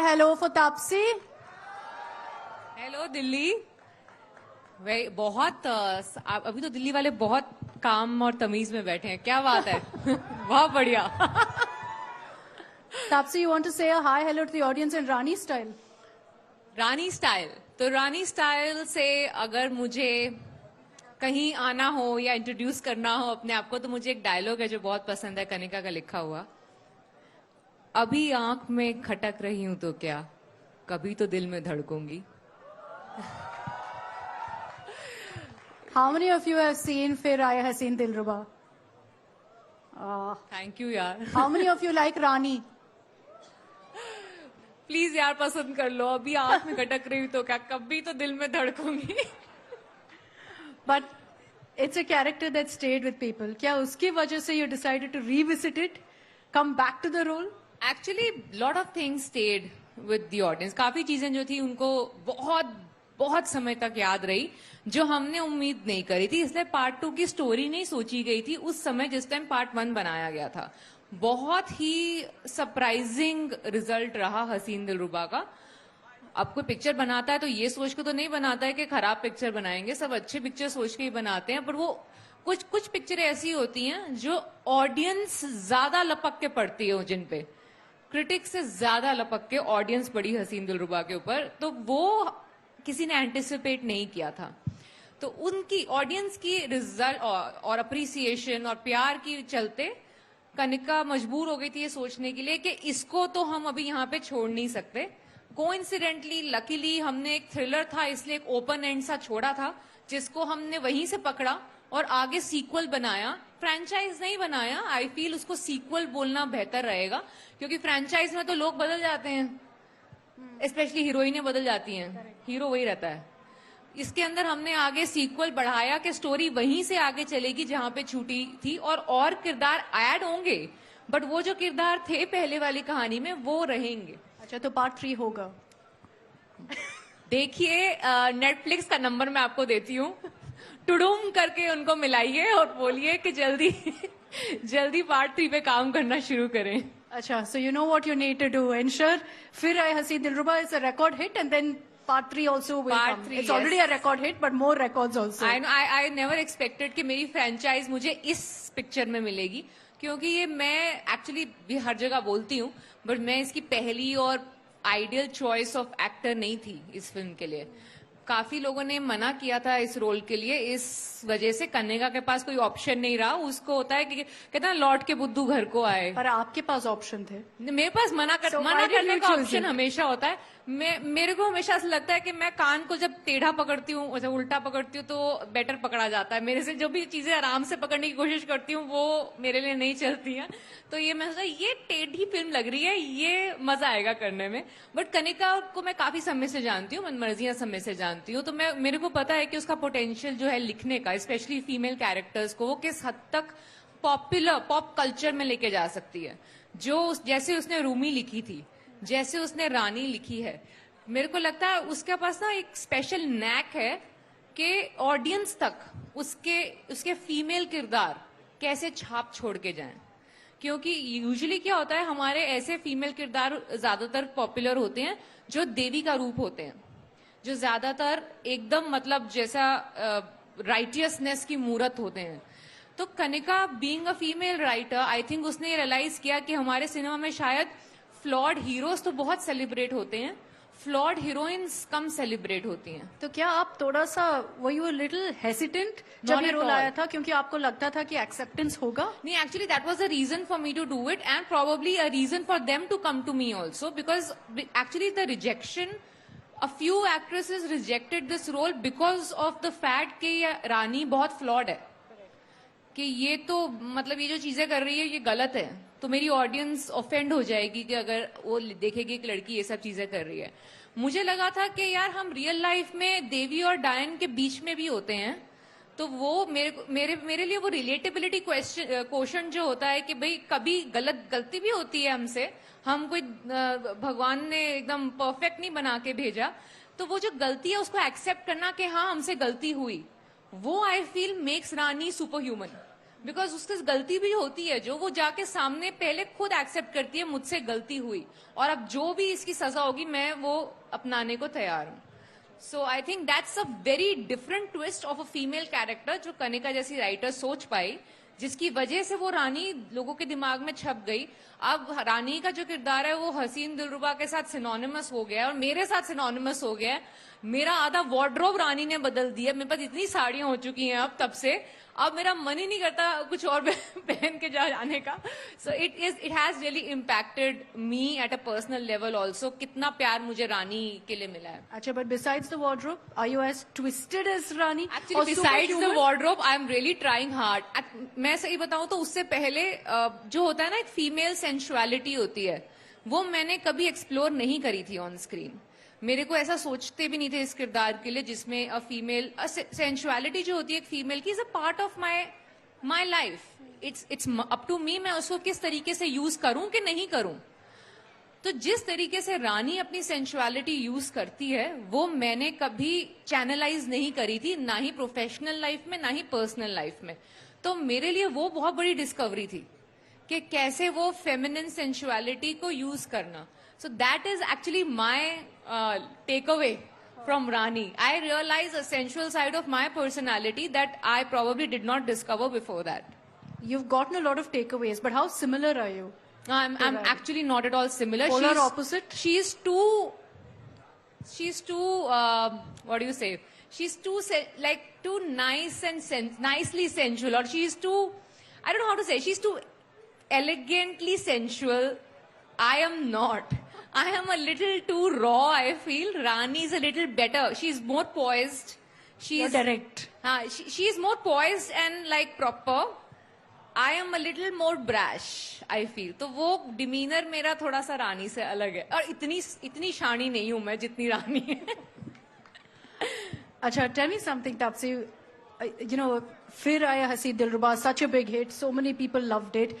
hello for Taapsee. Hello Delhi. वे बहुत अभी तो दिल्ली वाले बहुत काम और तमीज में बैठे हैं, क्या बात है। बहुत बढ़िया। Taapsee, you want to say a hi, hello to the audience in Rani style? Rani style, तो रानी स्टाइल से अगर मुझे कहीं आना हो या इंट्रोड्यूस करना हो अपने आप को, तो मुझे एक डायलॉग है जो बहुत पसंद है, कनिका का लिखा हुआ। अभी आंख में खटक रही हूं तो क्या, कभी तो दिल में धड़कूंगी। How many of you have seen Fir Aaya Haseen Dilruba? Thank you यार। How many of you like Rani? Please यार पसंद कर लो। अभी आंख में खटक रही हूं तो क्या, कभी तो दिल में धड़कूंगी। But it's a character that stayed with people. क्या उसकी वजह से you decided to revisit it, come back to the role? Actually lot of things stayed with the audience. काफी चीजें जो थी उनको बहुत बहुत समय तक याद रही, जो हमने उम्मीद नहीं करी थी। इसलिए पार्ट 2 की स्टोरी नहीं सोची गई थी उस समय जिस टाइम पार्ट 1 बनाया गया था। बहुत ही सरप्राइजिंग रिजल्ट रहा हसीन दिलरुबा का। अब कोई पिक्चर बनाता है तो ये सोच के तो नहीं बनाता है कि खराब पिक्चर बनाएंगे, सब अच्छे पिक्चर सोच के ही बनाते हैं। पर वो कुछ पिक्चरें ऐसी होती हैं जो ऑडियंस ज्यादा लपक के पड़ती है, जिन पे क्रिटिक्स से ज्यादा लपक के ऑडियंस पड़ी हसीन दिलरुबा के ऊपर, तो वो किसी ने एंटिसिपेट नहीं किया था। तो उनकी ऑडियंस की रिजल्ट और अप्रिसिएशन और प्यार की चलते कनिका मजबूर हो गई थी ये सोचने के लिए कि इसको तो हम अभी यहाँ पे छोड़ नहीं सकते। कोइंसिडेंटली लकीली हमने एक थ्रिलर था इसलिए एक ओपन एंड सा छोड़ा था, जिसको हमने वहीं से पकड़ा और आगे सीक्वल बनाया। फ्रेंचाइज नहीं बनाया, आई फील उसको सीक्वल बोलना बेहतर रहेगा, क्योंकि फ्रेंचाइज में तो लोग बदल जाते हैं, स्पेशली हीरोइनें बदल जाती हैं, हीरो वही रहता है। इसके अंदर हमने आगे सीक्वल बढ़ाया कि स्टोरी वहीं से आगे चलेगी जहां पे छूटी थी, और किरदार ऐड होंगे, बट वो जो किरदार थे पहले वाली कहानी में वो रहेंगे। अच्छा, तो पार्ट 3 होगा। देखिए, नेटफ्लिक्स का नंबर मैं आपको देती हूँ, टुडुम करके उनको मिलाइए और बोलिए कि जल्दी जल्दी पार्ट 3 पे काम करना शुरू करें। अच्छा, so you know what you need to do. Ensure Fir Aaya Haseen Dilruba is a record hit, and then part 3 also will Part come. 3, It's yes. already a record hit, but more records also. I never expected कि मेरी franchise मुझे इस picture में मिलेगी, क्योंकि ये मैं actually भी हर जगह बोलती हूँ, बट मैं इसकी पहली और आइडियल चॉइस ऑफ एक्टर नहीं थी इस फिल्म के लिए। काफी लोगों ने मना किया था इस रोल के लिए, इस वजह से कन्या के पास कोई ऑप्शन नहीं रहा। उसको होता है कि कहता लौट के बुद्धू घर को आए, पर आपके पास ऑप्शन थे। मेरे पास मना करने का ऑप्शन हमेशा होता है। मेरे को हमेशा ऐसा लगता है कि मैं कान को जब टेढ़ा पकड़ती हूँ, जब उल्टा पकड़ती हूँ तो बेटर पकड़ा जाता है। मेरे से जो भी चीजें आराम से पकड़ने की कोशिश करती हूँ वो मेरे लिए नहीं चलती हैं। तो ये मैं सोचा ये टेढ़ी फिल्म लग रही है, ये मजा आएगा करने में। बट कनिका को मैं काफी समय से जानती हूँ, मनमर्जियां समय से जानती हूँ, तो मेरे को पता है कि उसका पोटेंशियल जो है लिखने का, स्पेशली फीमेल कैरेक्टर्स को, वो किस हद तक पॉप कल्चर में लेके जा सकती है। जैसे उसने रूमी लिखी थी, जैसे उसने रानी लिखी है, मेरे को लगता है उसके पास ना एक स्पेशल नैक है कि ऑडियंस तक उसके फीमेल किरदार कैसे छाप छोड़ के जाएं। क्योंकि यूजुअली क्या होता है, हमारे ऐसे फीमेल किरदार ज्यादातर पॉपुलर होते हैं जो देवी का रूप होते हैं, जो ज्यादातर एकदम मतलब जैसा राइटियसनेस की मूरत होते हैं। तो Kanika being a female writer, I think उसने रियलाइज किया कि हमारे सिनेमा में शायद फ्लॉड हीरोज तो बहुत सेलिब्रेट होते हैं, फ्लॉड हीरोइंस कम सेलिब्रेट होती हैं। तो क्या आप थोड़ा सा were लिटिल हेसिटेंट जब ये रोल आया था, क्योंकि आपको लगता था कि एक्सेप्टेंस होगा? नहीं, actually that was a reason for me to do it, and probably a reason for them to come to me also, because actually the rejection, a few actresses rejected this role because of the fact कि ये रानी बहुत flawed है, कि ये तो मतलब ये जो चीजें कर रही है ये गलत है, तो मेरी ऑडियंस ऑफेंड हो जाएगी कि अगर वो देखेगी एक लड़की ये सब चीजें कर रही है। मुझे लगा था कि यार हम रियल लाइफ में देवी और डायन के बीच में भी होते हैं, तो वो मेरे लिए वो रिलेटेबिलिटी क्वेश्चन जो होता है कि भाई कभी गलती भी होती है हमसे, हम कोई भगवान ने एकदम परफेक्ट नहीं बना के भेजा, तो वो जो गलती है उसको एक्सेप्ट करना कि हाँ हमसे गलती हुई, वो I feel makes Rani super human. Because उससे गलती भी होती है, जो वो जाके सामने पहले खुद एक्सेप्ट करती है मुझसे गलती हुई, और अब जो भी इसकी सजा होगी मैं वो अपनाने को तैयार हूँ. So I think that's a very different twist of a female character जो कनिका जैसी राइटर सोच पाई, जिसकी वजह से वो रानी लोगों के दिमाग में छप गई. अब रानी का जो किरदार है वो हसीन दिलरुबा के साथ सिनोनिमस हो गया है और मेरे साथ सिनोनिमस हो गया है. मेरा आधा वार्डरोब रानी ने बदल दिया. मेरे पास इतनी साड़ियां हो चुकी हैं अब तब से, अब मेरा मन ही नहीं करता कुछ और पहन के जाने का. So it has really impacted me at a personal level also, कितना प्यार मुझे रानी के लिए मिला है. अच्छा, but besides the wardrobe, are you as twisted as Rani? Actually, besides the wardrobe, I am really trying hard. मैं सही बताऊं तो उससे पहले जो होता है ना, एक फीमेल सेंसुअलिटी होती है, वो मैंने कभी एक्सप्लोर नहीं करी थी ऑन स्क्रीन. मेरे को ऐसा सोचते भी नहीं थे इस किरदार के लिए, जिसमें अ फीमेल सेंसुअलिटी जो होती है एक फीमेल की, is a part of my life. It's up to me, मैं उसको किस तरीके से यूज करूं कि नहीं करूं. तो जिस तरीके से रानी अपनी सेंसुअलिटी यूज करती है वो मैंने कभी चैनलाइज नहीं करी थी, ना ही प्रोफेशनल लाइफ में ना ही पर्सनल लाइफ में. तो मेरे लिए वो बहुत बड़ी डिस्कवरी थी कि कैसे वो फेमिनिन सेंसुअलिटी को यूज करना. So that is actually my takeaway from Rani. I realized a sensual side of my personality that I probably did not discover before that. You've gotten a lot of takeaways, but how similar are you? I'm actually not at all similar. Polar opposite? She's too, what do you say? She's too, too nice and nicely sensual, or she's too, I don't know how to say, she's too elegantly sensual. I am not. I am a little too raw, I feel. Rani is a little better. She's more poised. You're direct. She's more poised and like proper. I am a little more brash, I feel. तो वो demeanor मेरा थोड़ा सा रानी से अलग है, और इतनी शानी नहीं हूं मैं जितनी रानी है. अच्छा, tell me something, Tapsi. You know, फिर आया हसी दिलरुबा, such a big hit. So many people loved it.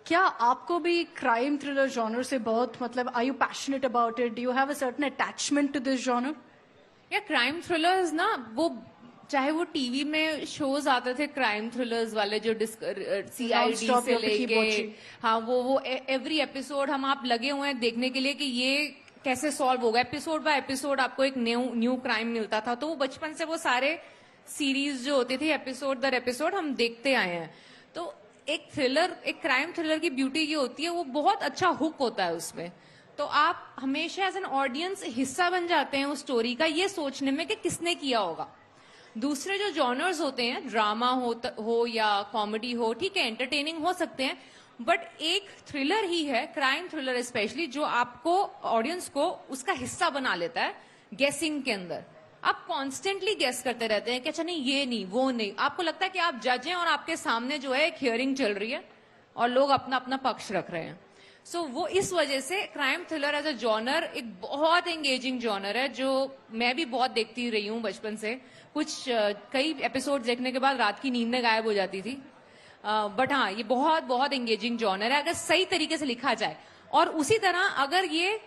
क्या आपको भी क्राइम थ्रिलर जॉनर से बहुत, मतलब, are you passionate about it? Do you have a certain attachment to this genre? या क्राइम थ्रिलर्स ना, वो चाहे वो टीवी में शोज आते थे क्राइम थ्रिलर्स वाले जो सीआईडी से लेके, हाँ वो एवरी एपिसोड हम आप लगे हुए हैं देखने के लिए कि ये कैसे सॉल्व होगा. एपिसोड बाय एपिसोड आपको एक न्यू क्राइम मिलता था. तो वो बचपन से वो सारे सीरीज जो होती थी एपिसोड दर एपिसोड हम देखते आए हैं. तो एक क्राइम थ्रिलर की ब्यूटी ये होती है, वो बहुत अच्छा हुक होता है उसमें. तो आप हमेशा एज एन ऑडियंस हिस्सा बन जाते हैं उस स्टोरी का, ये सोचने में कि किसने किया होगा. दूसरे जो जॉनर्स होते हैं, ड्रामा हो या कॉमेडी हो, ठीक है, एंटरटेनिंग हो सकते हैं, बट एक थ्रिलर ही है, क्राइम थ्रिलर स्पेशली, जो आपको ऑडियंस को उसका हिस्सा बना लेता है गेसिंग के अंदर. आप कॉन्स्टेंटली गेस करते रहते हैं कि अच्छा नहीं, ये नहीं, वो नहीं. आपको लगता है कि आप जज हैं और आपके सामने जो है एक हियरिंग चल रही है और लोग अपना अपना पक्ष रख रहे हैं. सो वो इस वजह से crime thriller as a genre एक बहुत एंगेजिंग जॉनर है, जो मैं भी बहुत देखती रही हूँ बचपन से. कई एपिसोड देखने के बाद रात की नींद गायब हो जाती थी. बट हाँ, ये बहुत बहुत एंगेजिंग जॉनर है अगर सही तरीके से लिखा जाए. और उसी तरह अगर ये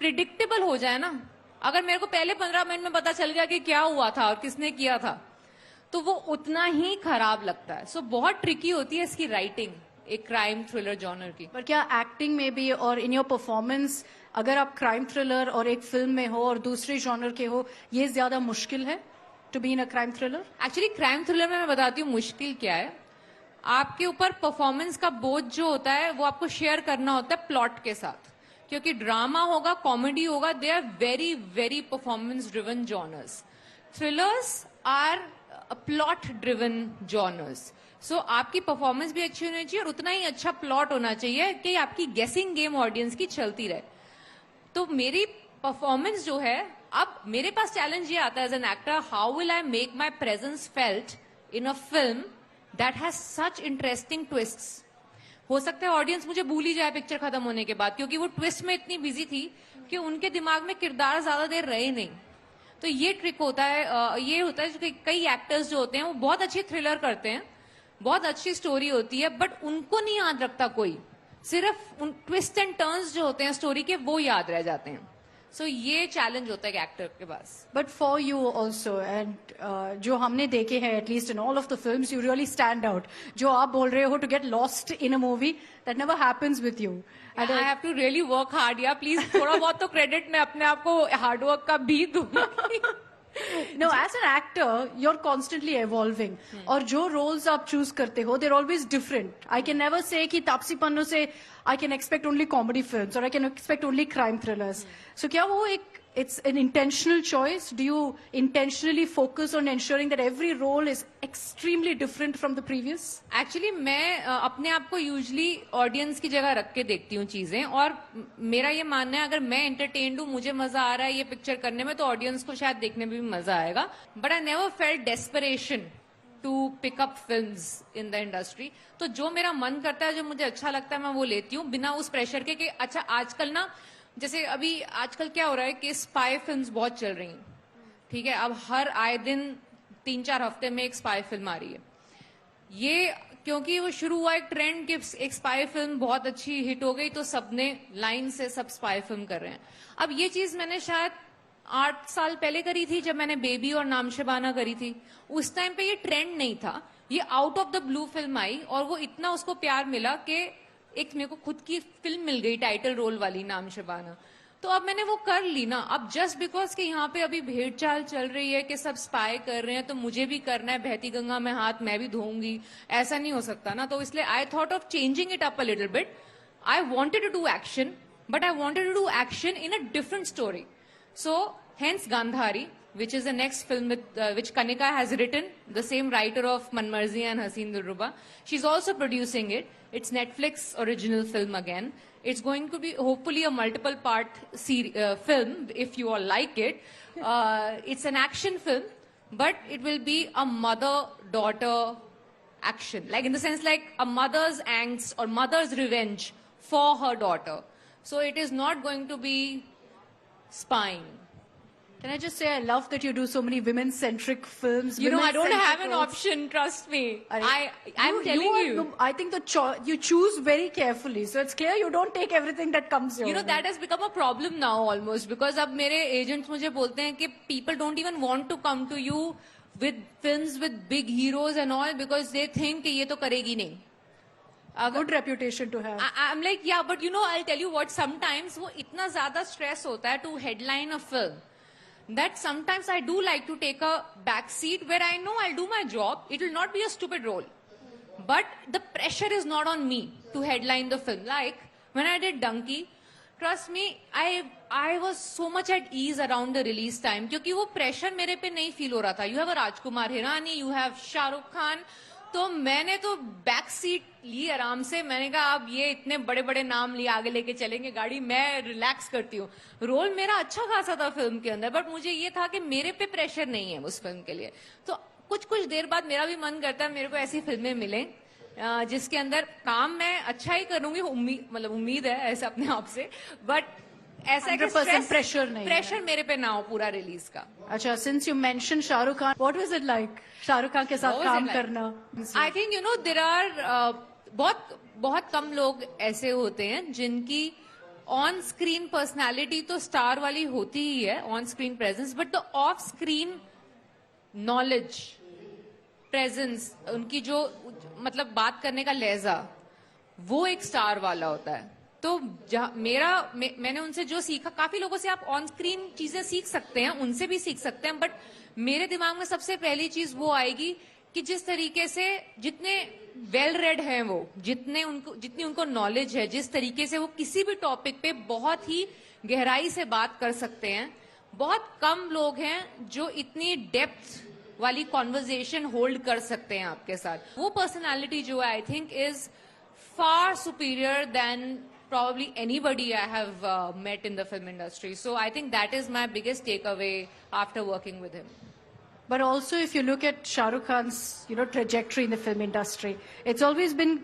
प्रिडिक्टेबल हो जाए ना, अगर मेरे को पहले 15 मिनट में पता चल गया कि क्या हुआ था और किसने किया था, तो वो उतना ही खराब लगता है. सो बहुत ट्रिकी होती है इसकी राइटिंग एक क्राइम थ्रिलर जॉनर की. पर क्या एक्टिंग में भी और इन योर परफॉर्मेंस, अगर आप क्राइम थ्रिलर और एक फिल्म में हो और दूसरे जॉनर के हो, ये ज्यादा मुश्किल है to be in a crime thriller? Actually crime thriller में मैं बताती हूँ मुश्किल क्या है. आपके ऊपर परफॉर्मेंस का बोझ जो होता है वो आपको शेयर करना होता है प्लॉट के साथ, क्योंकि ड्रामा होगा, कॉमेडी होगा, they are very very performance driven genres. Thrillers are plot driven genres. So आपकी परफॉर्मेंस भी अच्छी होनी चाहिए और उतना ही अच्छा प्लॉट होना चाहिए कि आपकी गेसिंग गेम ऑडियंस की चलती रहे. तो मेरी परफॉर्मेंस जो है, अब मेरे पास चैलेंज ये आता है as an actor, how will I make my presence felt in a film that has such interesting twists. हो सकता है ऑडियंस मुझे भूल ही जाए पिक्चर खत्म होने के बाद, क्योंकि वो ट्विस्ट में इतनी बिजी थी कि उनके दिमाग में किरदार ज्यादा देर रहे नहीं. तो ये ट्रिक होता है. ये होता है कि कई एक्टर्स जो होते हैं वो बहुत अच्छी थ्रिलर करते हैं, बहुत अच्छी स्टोरी होती है, बट उनको नहीं याद रखता कोई, सिर्फ उन ट्विस्ट एंड टर्न्स जो होते हैं स्टोरी के वो याद रह जाते हैं. सो ये चैलेंज होता है एक्टर के पास. But for you also, and जो हमने देखे हैं, at least in all of the films, you really stand out. जो आप बोल रहे हो, to get lost in a movie, that never happens with you. And I have to really work hard. या प्लीज थोड़ा बहुत तो क्रेडिट मैं अपने आप को हार्ड वर्क का भी दूंगी. No, as an actor, you're constantly evolving. और जो roles आप choose करते हो, they're always different. I can never say कि तापसी पन्नू से I can expect only comedy films or I can expect only crime thrillers. So क्या वो it's an intentional choice? Do you intentionally focus on ensuring that every role is extremely different from the previous? Actually मैं अपने आप को usually audience की जगह रख के देखती हूँ चीजें, और मेरा ये मानना है अगर मैं एंटरटेन्ड हूँ, मुझे मजा आ रहा है ये पिक्चर करने में, तो ऑडियंस को शायद देखने में भी मजा आएगा. But I never felt desperation to pick up films in the industry. तो जो मेरा मन करता है, जो मुझे अच्छा लगता है, मैं वो लेती हूँ बिना उस प्रेशर के कि अच्छा आजकल ना, जैसे अभी आजकल क्या हो रहा है कि स्पाई फिल्म्स बहुत चल रही हैं. ठीक है, अब हर आए दिन 3-4 हफ्ते में एक स्पाई फिल्म आ रही है. ये क्योंकि वो शुरू हुआ एक ट्रेंड कि एक स्पाई फिल्म बहुत अच्छी हिट हो गई तो सबने लाइन से सब स्पाई फिल्म कर रहे हैं. अब ये चीज मैंने शायद 8 साल पहले करी थी, जब मैंने बेबी और नामशबाना करी थी. उस टाइम पे ये ट्रेंड नहीं था. ये out of the blue film आई और वो इतना उसको प्यार मिला कि एक मेरे को खुद की फिल्म मिल गई टाइटल रोल वाली, नामशबाना. तो अब मैंने वो कर ली ना. अब जस्ट बिकॉज कि यहाँ पे अभी भेड़ चाल चल रही है कि सब स्पाई कर रहे हैं तो मुझे भी करना है, बहती गंगा में हाथ मैं भी धोऊंगी, ऐसा नहीं हो सकता ना. तो इसलिए I thought of changing it up a little bit. I wanted to do action, but I wanted to do action in a different story. So, hence Gandhari, which is the next film which Kanika has written, the same writer of Manmarzi and Haseen Dilruba. She's also producing it. It's Netflix original film again. It's going to be hopefully a multiple part film if you all like it. It's an action film, but it will be a mother-daughter action. Like in the sense like a mother's angst or mother's revenge for her daughter. So it is not going to be spying. Can I just say, I love that you do so many women-centric films. You know, I don't women-centric have an roles. option, trust me. I'm You telling are- you. I think you choose very carefully. So it's clear you don't take everything that comes your You know, way. that has become a problem now almost, because अब मेरे agents मुझे बोलते हैं कि people don't even want to come to you with films with big heroes and all because they think कि ये तो करेगी नहीं. A good reputation to have. I'm like, yeah, but you know, I'll tell you what, sometimes वो इतना ज़्यादा stress होता है to headline a film that sometimes I do like to take a back seat where I know I'll do my job. It will not be a stupid role. But the pressure is not on me to headline the film. Like, when I did Donkey, trust me, I was so much at ease around the release time क्योंकि वो pressure मेरे पे नहीं feel हो रहा था. You have a Rajkumar Hirani, you have Shahrukh Khan. तो मैंने तो बैक सीट ली आराम से. मैंने कहा अब ये इतने बड़े बड़े नाम लिए आगे लेके चलेंगे गाड़ी, मैं रिलैक्स करती हूँ. रोल मेरा अच्छा खासा था फिल्म के अंदर, बट मुझे ये था कि मेरे पे प्रेशर नहीं है उस फिल्म के लिए. तो कुछ देर बाद मेरा भी मन करता है मेरे को ऐसी फिल्में मिलें जिसके अंदर काम मैं अच्छा ही करूंगी, उम्मीद है ऐसा अपने आप से, बट ऐसा 100% प्रेशर नहीं, प्रेशर मेरे पे ना हो पूरा रिलीज का. अच्छा, since you mentioned Shahrukh Khan, what was it like Shahrukh Khan के साथ काम करना? I think you know there are बहुत कम लोग ऐसे होते हैं जिनकी ऑन स्क्रीन पर्सनैलिटी तो स्टार वाली होती ही है, on screen presence, but the off screen knowledge presence, उनकी जो मतलब बात करने का लहजा, वो एक स्टार वाला होता है. तो मैंने उनसे जो सीखा, काफी लोगों से आप ऑन स्क्रीन चीजें सीख सकते हैं, उनसे भी सीख सकते हैं, बट मेरे दिमाग में सबसे पहली चीज वो आएगी कि जिस तरीके से, जितने वेल रेड हैं वो, जितनी उनको नॉलेज है, जिस तरीके से वो किसी भी टॉपिक पे बहुत ही गहराई से बात कर सकते हैं. बहुत कम लोग हैं जो इतनी डेप्थ वाली कॉन्वर्जेशन होल्ड कर सकते हैं आपके साथ. वो पर्सनालिटी जो है I think is far superior than probably anybody I have met in the film industry. So I think that is my biggest takeaway after working with him. But also, if you look at Shah Rukh Khan's, trajectory in the film industry, it's always been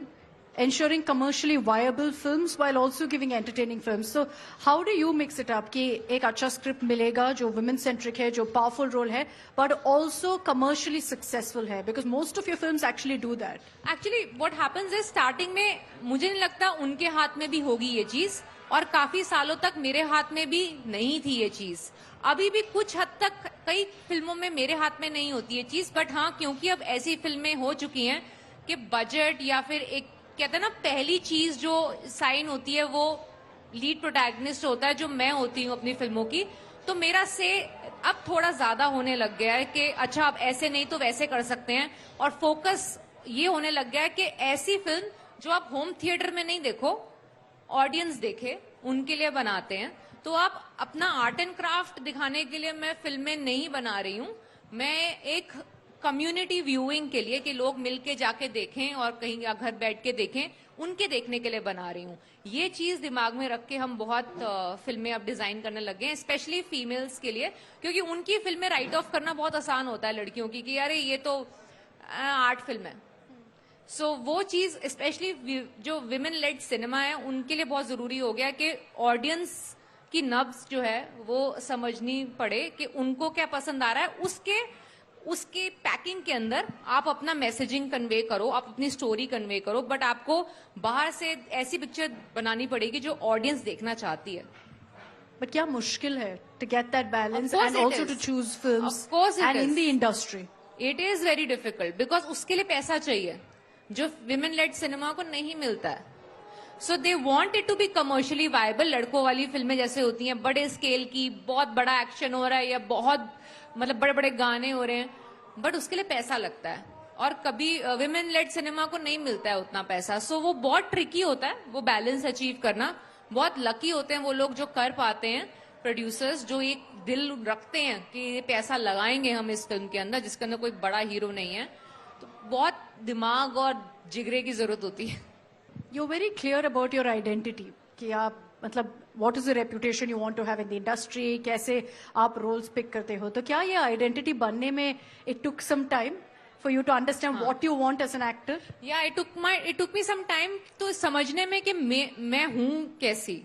ensuring commercially viable films while also giving entertaining films. So how do you mix it up कि एक अच्छा script मिलेगा जो women centric है, जो powerful role है, but also commercially successful है, because most of your films actually do that. Actually what happens is starting में मुझे नहीं लगता उनके हाथ में भी होगी ये चीज, और काफी सालों तक मेरे हाथ में भी नहीं थी ये चीज। अभी भी कुछ हद तक कई फिल्मों में मेरे हाथ में नहीं होती ये चीज, बट हाँ, क्योंकि अब ऐसी फिल्में हो चुकी हैं कि बजट या फिर एक कहते हैं ना, पहली चीज जो साइन होती है वो लीड प्रोटैगनिस्ट होता है, जो मैं होती हूँ अपनी फिल्मों की। तो मेरा से अब थोड़ा ज्यादा होने लग गया है कि अच्छा, अब ऐसे नहीं तो वैसे कर सकते हैं, और फोकस ये होने लग गया है कि ऐसी फिल्म जो आप होम थिएटर में नहीं देखो, ऑडियंस देखे, उनके लिए बनाते हैं। तो आप अपना आर्ट एंड क्राफ्ट दिखाने के लिए मैं फिल्में नहीं बना रही हूँ, मैं एक कम्युनिटी व्यूइंग के लिए, कि लोग मिलके जाके देखें और कहीं या घर बैठ के देखें, उनके देखने के लिए बना रही हूँ। ये चीज दिमाग में रख के हम बहुत फिल्में अब डिजाइन करने लगे हैं, स्पेशली फीमेल्स के लिए, क्योंकि उनकी फिल्में राइट ऑफ करना बहुत आसान होता है लड़कियों की, कि अरे ये तो आर्ट फिल्म है। सो वो चीज स्पेशली जो विमेन लेड सिनेमा है उनके लिए बहुत जरूरी हो गया कि ऑडियंस की नब्ज जो है वो समझनी पड़े कि उनको क्या पसंद आ रहा है, उसके पैकिंग के अंदर आप अपना मैसेजिंग कन्वे करो, आप अपनी स्टोरी कन्वे करो, बट आपको बाहर से ऐसी पिक्चर बनानी पड़ेगी जो ऑडियंस देखना चाहती है। But क्या मुश्किल है to get that balance Of course and it also is. to choose films Of course it and in is. the industry. It is very difficult because उसके लिए पैसा चाहिए जो विमेन लेड सिनेमा को नहीं मिलता है। So they want it to be commercially viable. लड़कों वाली फिल्में जैसे होती हैं बड़े स्केल की, बहुत बड़ा एक्शन हो रहा है या बहुत मतलब बड़े बड़े गाने हो रहे हैं, बट उसके लिए पैसा लगता है, और कभी विमेन लेड सिनेमा को नहीं मिलता है उतना पैसा। सो वो बहुत ट्रिकी होता है वो बैलेंस अचीव करना। बहुत लकी होते हैं वो लोग जो कर पाते हैं, प्रोड्यूसर्स जो एक दिल रखते हैं कि ये पैसा लगाएंगे हम इस फिल्म के अंदर जिसके अंदर कोई बड़ा हीरो नहीं है। तो बहुत दिमाग और जिगरे की जरूरत होती है। You're very clear about your identity कि आप मतलब what is the reputation you want to have in the industry, कैसे आप roles pick करते हो। तो क्या ये identity बनने में it took some time for you to understand what you want as an actor? Yeah, it took me some time तो समझने में कि मैं हूँ कैसी।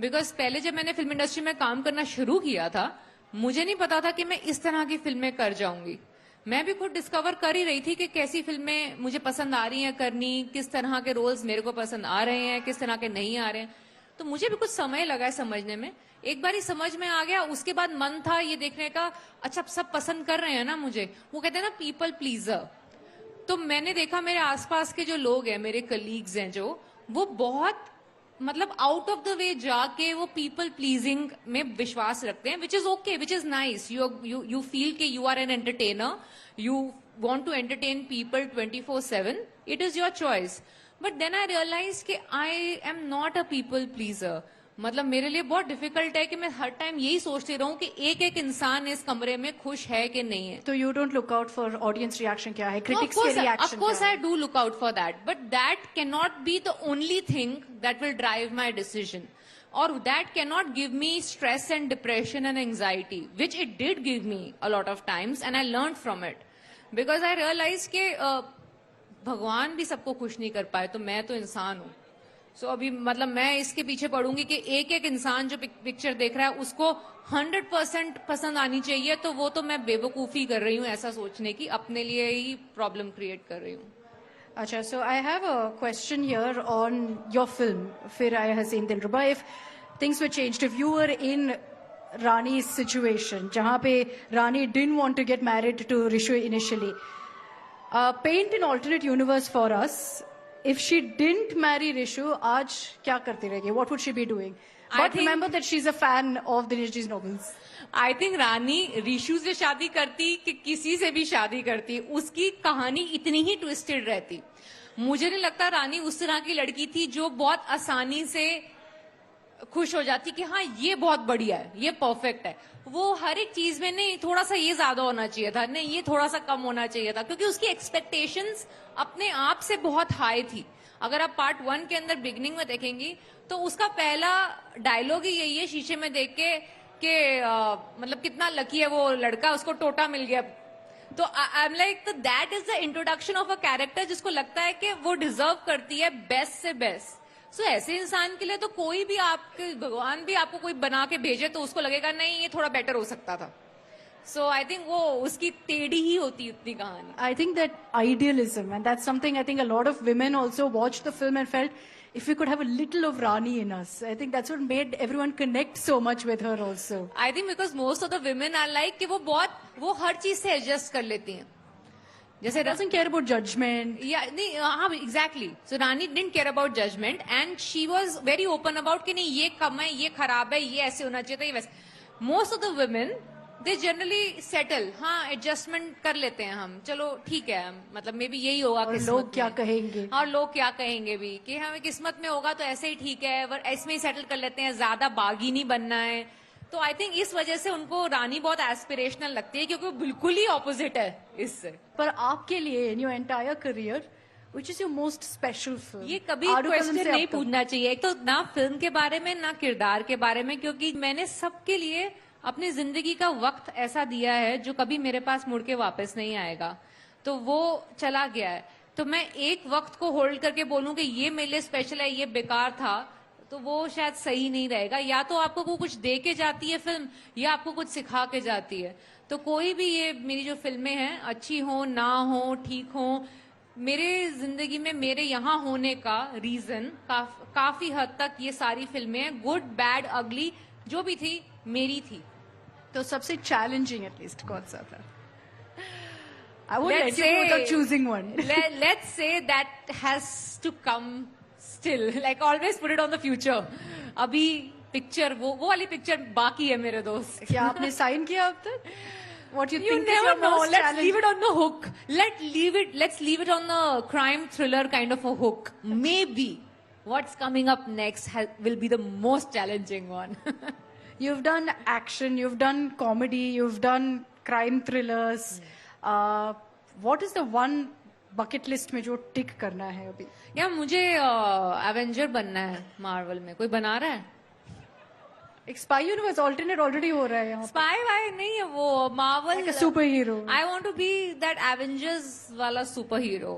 बिकॉज पहले जब मैंने फिल्म इंडस्ट्री में काम करना शुरू किया था, मुझे नहीं पता था कि मैं इस तरह की फिल्में कर जाऊंगी। मैं भी खुद डिस्कवर कर ही रही थी कि कैसी फिल्में मुझे पसंद आ रही हैं करनी, किस तरह के रोल्स मेरे को पसंद आ रहे हैं, किस तरह के नहीं आ रहे हैं। तो मुझे भी कुछ समय लगा है समझने में। एक बार ही समझ में आ गया, उसके बाद मन था ये देखने का, अच्छा सब पसंद कर रहे हैं ना मुझे, वो कहते हैं ना पीपल प्लीजर। तो मैंने देखा मेरे आसपास के जो लोग हैं, मेरे कलीग्स हैं जो, वो बहुत मतलब आउट ऑफ द वे जाके वो पीपल प्लीजिंग में विश्वास रखते हैं, which is okay, which is nice. You feel कि you are an entertainer, you want to entertain people 24/7, it is your choice. But then I realise कि I am not a people pleaser. मतलब मेरे लिए बहुत difficult है कि मैं हर time यही सोचती रहूं कि एक एक इंसान इस कमरे में खुश है कि नहीं है। तो you don't look out for audience reaction क्या है, क्रिटिक्स के reaction? Of course I do look out for that, but that cannot be the only thing that will drive my decision, or that cannot give me stress and depression and anxiety, which it did give me a lot of times, and I learned from it because I realized कि भगवान भी सबको खुश नहीं कर पाए, तो मैं तो इंसान हूँ। सो अभी मतलब मैं इसके पीछे पड़ूंगी कि एक एक इंसान जो पिक्चर देख रहा है उसको 100% पसंद आनी चाहिए, तो वो तो मैं बेवकूफी कर रही हूँ ऐसा सोचने की, अपने लिए ही प्रॉब्लम क्रिएट कर रही हूँ। अच्छा, so I have a question here on your film Phir Aaya Haseen Dillruba. If things were changed, if you were in रानी's situation, जहां पे रानी didn't want to get married to Rishu initially, paint an alternate universe for us. If she didn't marry Rishu, आज क्या करती रहेगी? What would she be doing? But remember that she's a fan of Dinesh G's novels. I think रानी ऋषु से शादी करती कि किसी से भी शादी करती, उसकी कहानी इतनी ही ट्विस्टेड रहती। मुझे नहीं लगता रानी उस तरह की लड़की थी जो बहुत आसानी से खुश हो जाती कि हाँ ये बहुत बढ़िया है, ये परफेक्ट है। वो हर एक चीज में नहीं, थोड़ा सा ये ज्यादा होना चाहिए था, नहीं ये थोड़ा सा कम होना चाहिए था, क्योंकि उसकी एक्सपेक्टेशंस अपने आप से बहुत हाई थी। अगर आप पार्ट 1 के अंदर बिगनिंग में देखेंगी तो उसका पहला डायलॉग ही यही है शीशे में देख के कि मतलब कितना लकी है वो लड़का, उसको टोटा मिल गया। तो I am like, that is the introduction of a character जिसको लगता है कि वो डिजर्व करती है बेस्ट से बेस्ट। सो ऐसे इंसान के लिए तो कोई भी आपके भगवान भी आपको कोई बना के भेजे तो उसको लगेगा नहीं ये थोड़ा बेटर हो सकता था। सो आई थिंक वो उसकी टेढ़ी ही होती उतनी कहानी। I think that idealism, and that's something I think a lot of women also watched the film and felt if we could have a little of Rani in us. I think that's what made everyone connect so much with her also. I think because most of the women are like कि वो हर चीज से adjust कर लेती हैं. जैसे Doesn't care about judgment. Yeah, नहीं, हाँ, exactly. So Rani didn't care about judgment and she was very open about कि नहीं ये कम है, ये खराब है, ये ऐसे होना चाहिए था, ये वैसे. Most of the women, they generally settle. हाँ, adjustment कर लेते हैं हम. चलो ठीक है, मतलब मे बी यही होगा और किस्मत लोग क्या में. कहेंगे. और लोग क्या कहेंगे भी कि हमें किस्मत में होगा तो ऐसे ही ठीक है, ऐसे में ही सेटल कर लेते हैं, ज्यादा बागी नहीं बनना है. तो आई थिंक इस वजह से उनको रानी बहुत एस्पिरेशनल लगती है क्योंकि वो बिल्कुल ही ऑपोजिट है इससे. पर आपके लिए in your entire career which is your most special film? ये कभी आरू कदम क्वेश्चन से नहीं अब तक. पूछना चाहिए. एक तो ना फिल्म के बारे में ना किरदार के बारे में, क्योंकि मैंने सबके लिए अपनी जिंदगी का वक्त ऐसा दिया है जो कभी मेरे पास मुड़ के वापस नहीं आएगा. तो वो चला गया है. तो मैं एक वक्त को होल्ड करके बोलूं कि ये मेरे लिए स्पेशल है, ये बेकार था, तो वो शायद सही नहीं रहेगा. या तो आपको वो कुछ दे के जाती है फिल्म, या आपको कुछ सिखा के जाती है. तो कोई भी ये मेरी जो फिल्में हैं, अच्छी हो ना हो, ठीक हो, मेरे जिंदगी में मेरे यहाँ होने का रीजन काफी हद तक ये सारी फिल्में, गुड बैड अगली जो भी थी, मेरी थी. तो सबसे चैलेंजिंग एटलीस्ट कौन सा था? I won't Let's let you go say- without choosing one. Let's say that has to come still. Like always put it on the future. अभी पिक्चर वो वाली पिक्चर बाकी है मेरे दोस्त. क्या आपने साइन किया अब तक? What you You think is never your know. most Let's challenging? leave it on the hook. Let's leave it on the crime thriller kind of a hook. Maybe what's coming up next will be the most challenging one. You've done action, you've done comedy, you've done crime thrillers. What is the one bucket list में जो टिक करना है अभी? या मुझे Avenger बनना है Marvel में. कोई बना रहा है? एक स्पाई यूनिवर्स alternate already हो रहा है यहाँ. स्पाई वाई नहीं है वो, Marvel. Like a superhero. I want to be that Avengers वाला सुपर हीरो,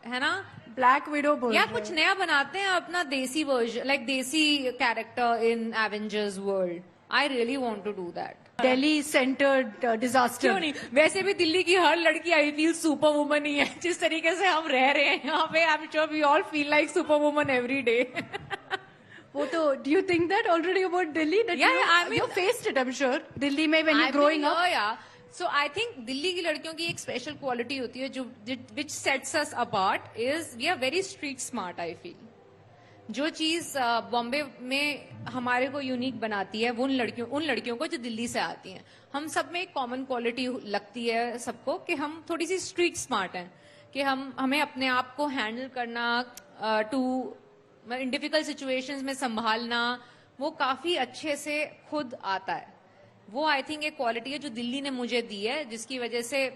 है ना? Black Widow बोल या रहे कुछ हैं. नया बनाते हैं अपना देसी version, like desi character in Avengers world. I really want to do that. Delhi centered disaster. क्यों नहीं? वैसे भी दिल्ली की हर लड़की आई फील सुपर वुमन ही है. जिस तरीके से हम रह रहे हैं यहाँ पे, I am sure we all feel like super woman every day. वो तो, do you think that already about Delhi? That Yeah, you, I mean- you faced it, I'm sure. Delhi में when you're growing up. So I think Delhi की लड़कियों की एक special quality होती है जो which sets us apart is we are very street smart. I feel जो चीज बॉम्बे में हमारे को यूनिक बनाती है वो उन लड़कियों को जो दिल्ली से आती हैं. हम सब में एक कॉमन क्वालिटी लगती है सबको कि हम थोड़ी सी स्ट्रीट स्मार्ट हैं, कि हमें अपने आप को हैंडल करना, टू इन डिफिकल्ट सिचुएशंस में संभालना, वो काफी अच्छे से खुद आता है. वो आई थिंक एक क्वालिटी है जो दिल्ली ने मुझे दी है, जिसकी वजह से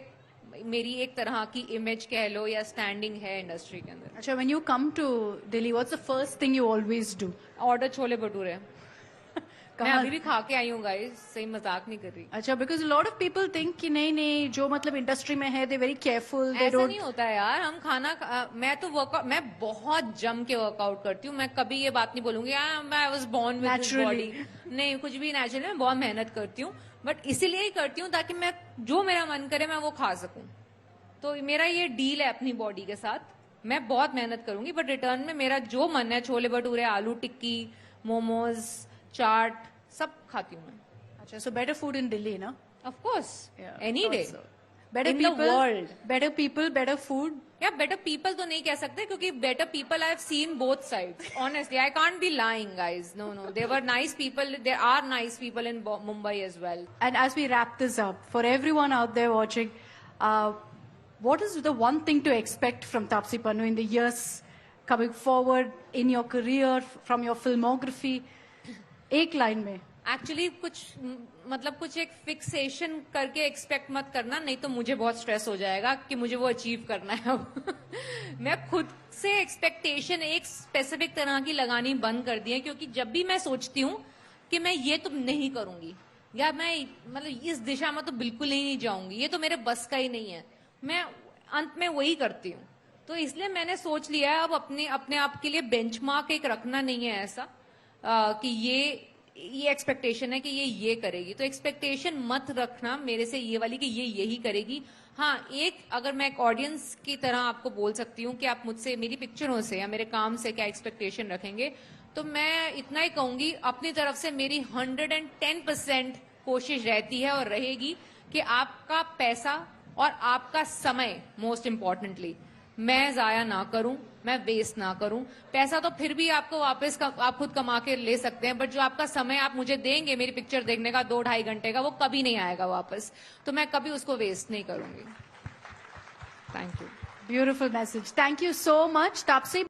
मेरी एक तरह की इमेज कह लो या स्टैंडिंग है इंडस्ट्री के अंदर. अच्छा, when you come to Delhi, what's the first thing you always do? Order chole bhature. मैं कहाँ? अभी भी खा के आई हूँ गाइस, सही मजाक नहीं कर रही. अच्छा, because a lot of people think कि नहीं जो मतलब इंडस्ट्री में है, they're very careful, they ऐसा don't. नहीं होता है यार. हम मैं तो वर्कआउट, मैं बहुत जम के वर्कआउट करती हूँ. मैं कभी ये बात नहीं बोलूंगी I was born with this Naturally. Body. नहीं, कुछ भी नेचुरल. मैं बहुत मेहनत करती हूँ, बट इसीलिए ही करती हूँ ताकि मैं जो मेरा मन करे मैं वो खा सकूं. तो मेरा ये डील है अपनी बॉडी के साथ. मैं बहुत मेहनत करूंगी बट रिटर्न में मेरा जो मन है, छोले भटूरे, आलू टिक्की, मोमोज, चाट, सब खाती हूँ मैं. अच्छा, so better food in Delhi, ना? Of course, Yeah, any day. also. Better In the people, world. better people, better food. या बेटर पीपल तो नहीं कह सकते क्योंकि better people I have seen both sides. Honestly I can't be lying guys. No there were nice people, there are nice people in Mumbai as well. And as we wrap this up, for everyone out there watching, what is the one thing to expect from Taapsee Pannu in the years coming forward in your career, from your filmography? एक line में. Actually कुछ एक fixation करके expect मत करना, नहीं तो मुझे बहुत स्ट्रेस हो जाएगा कि मुझे वो अचीव करना है अब. मैं खुद से एक्सपेक्टेशन एक स्पेसिफिक तरह की लगानी बंद कर दी है, क्योंकि जब भी मैं सोचती हूँ कि मैं ये तो नहीं करूंगी या मैं मतलब इस दिशा में तो बिल्कुल ही नहीं जाऊंगी, ये तो मेरे बस का ही नहीं है, मैं अंत में वही करती हूँ. तो इसलिए मैंने सोच लिया है अब अपने आप के लिए बेंचमार्क एक रखना नहीं है ऐसा कि ये एक्सपेक्टेशन है कि ये करेगी, तो एक्सपेक्टेशन मत रखना मेरे से ये वाली कि ये यही करेगी. हाँ, एक अगर मैं एक ऑडियंस की तरह आपको बोल सकती हूँ कि आप मुझसे मेरी पिक्चरों से या मेरे काम से क्या एक्सपेक्टेशन रखेंगे, तो मैं इतना ही कहूंगी, अपनी तरफ से मेरी 110% कोशिश रहती है और रहेगी कि आपका पैसा और आपका समय, मोस्ट इम्पोर्टेंटली, मैं जाया ना करूं, मैं वेस्ट ना करूं। पैसा तो फिर भी आपको वापस आप खुद कमा के ले सकते हैं, बट जो आपका समय आप मुझे देंगे मेरी पिक्चर देखने का 2-2.5 घंटे का, वो कभी नहीं आएगा वापस, तो मैं कभी उसको वेस्ट नहीं करूंगी। Thank you. Beautiful message. Thank you so much, Taapsee.